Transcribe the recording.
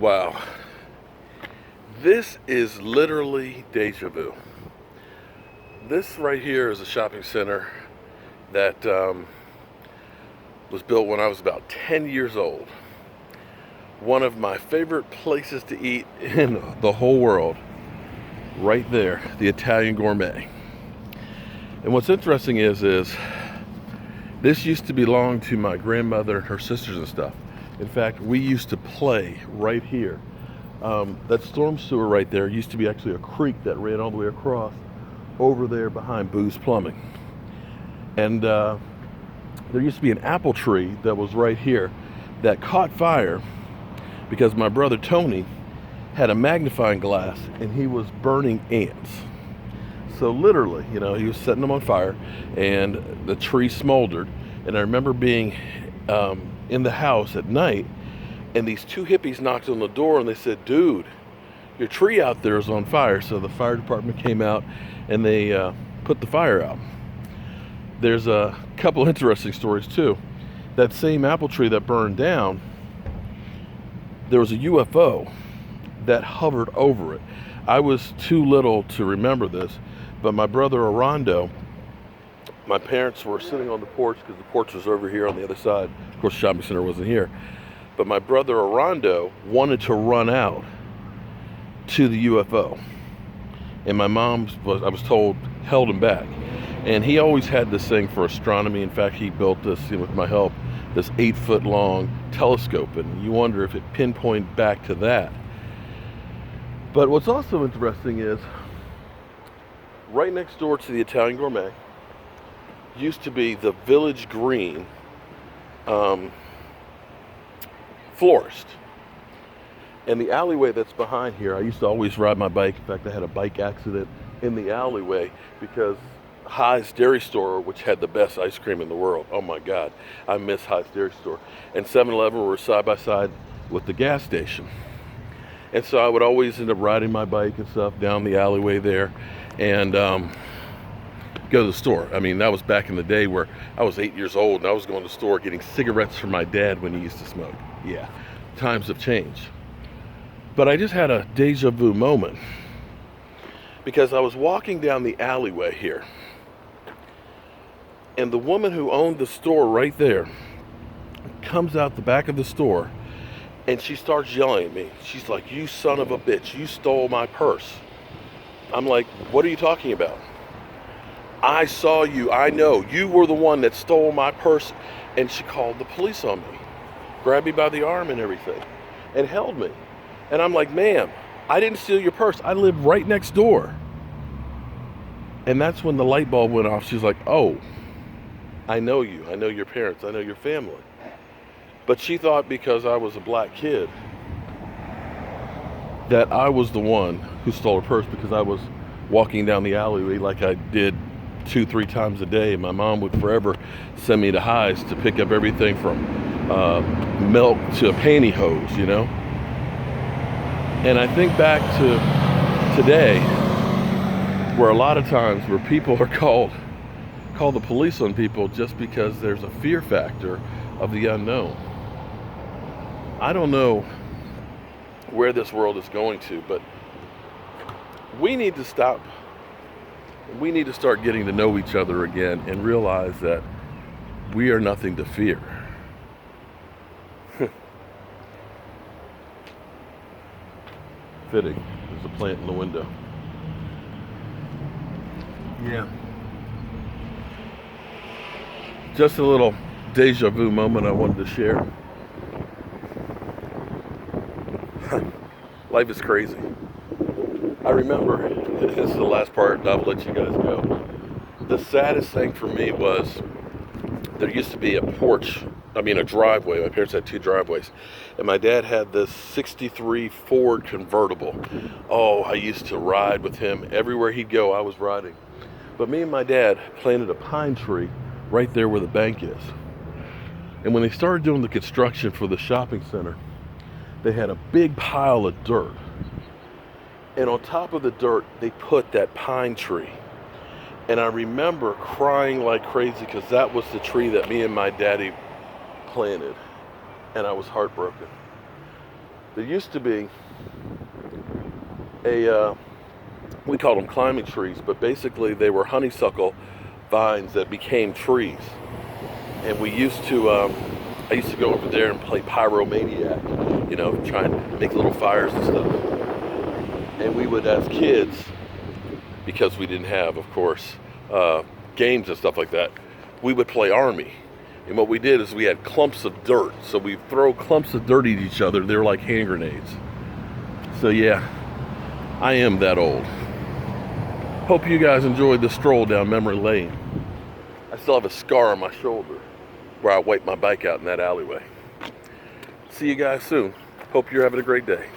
Wow. This is literally deja vu. This right here is a shopping center that was built when I was about 10 years old. One of my favorite places to eat in the whole world. Right there, the Italian Gourmet. And what's interesting is this used to belong to my grandmother and her sisters and stuff. In fact, we used to play right here. That storm sewer right there used to be actually a creek that ran all the way across over there behind Boo's Plumbing. And there used to be an apple tree that was right here that caught fire because my brother Tony had a magnifying glass and he was burning ants. So literally, he was setting them on fire and the tree smoldered. And I remember being in the house at night, and these two hippies knocked on the door and they said, "Dude, your tree out there is on fire." So the fire department came out and they put the fire out. There's a couple interesting stories too. That same apple tree that burned down, there was a UFO that hovered over it. I was too little to remember this, but my brother Arando, my parents were sitting on the porch because the porch was over here on the other side. Of course, the shopping center wasn't here. But my brother Arando wanted to run out to the UFO. And my mom, I was told, held him back. And he always had this thing for astronomy. In fact, he built this, with my help, this 8-foot long telescope. And you wonder if it pinpointed back to that. But what's also interesting is, right next door to the Italian Gourmet used to be the Village Green florist. And the alleyway that's behind here, I used to always ride my bike. In fact, I had a bike accident in the alleyway because High's Dairy Store, which had the best ice cream in the world. Oh my God, I miss High's Dairy Store. And 7-Eleven were side by side with the gas station. And so I would always end up riding my bike and stuff down the alleyway there and go to the store. I mean, that was back in the day where I was 8 years old and I was going to the store getting cigarettes from my dad when he used to smoke. Yeah, times have changed. But I just had a deja vu moment because I was walking down the alleyway here and the woman who owned the store right there comes out the back of the store and she starts yelling at me. She's like, "You son of a bitch, you stole my purse." I'm like, "What are you talking about?" "I saw you. I know. You were the one that stole my purse." And she called the police on me, grabbed me by the arm and everything, and held me. And I'm like, "Ma'am, I didn't steal your purse. I live right next door." And that's when the light bulb went off. She's like, "Oh, I know you. I know your parents. I know your family." But she thought because I was a black kid that I was the one who stole her purse because I was walking down the alleyway like I did 2-3 times a day. My mom would forever send me to High's to pick up everything from milk to pantyhose, And I think back to today where a lot of times where people are call the police on people just because there's a fear factor of the unknown. I don't know where this world is going to, but we need to stop. We need to start getting to know each other again and realize that we are nothing to fear. Fitting. There's a plant in the window. Yeah. Just a little deja vu moment I wanted to share. Life is crazy. I remember, this is the last part, I'll let you guys go. The saddest thing for me was there used to be a driveway. My parents had 2 driveways. And my dad had this 63 Ford convertible. Oh, I used to ride with him. Everywhere he'd go, I was riding. But me and my dad planted a pine tree right there where the bank is. And when they started doing the construction for the shopping center, they had a big pile of dirt. And on top of the dirt, they put that pine tree. And I remember crying like crazy because that was the tree that me and my daddy planted. And I was heartbroken. There used to be we called them climbing trees, but basically they were honeysuckle vines that became trees. And we used to, I used to go over there and play pyromaniac, try and make little fires and stuff. And we would, as kids, because we didn't have, of course, games and stuff like that, we would play army. And what we did is we had clumps of dirt. So we throw clumps of dirt at each other. They're like hand grenades. So yeah, I am that old. Hope you guys enjoyed this stroll down memory lane. I still have a scar on my shoulder where I wiped my bike out in that alleyway. See you guys soon. Hope you're having a great day.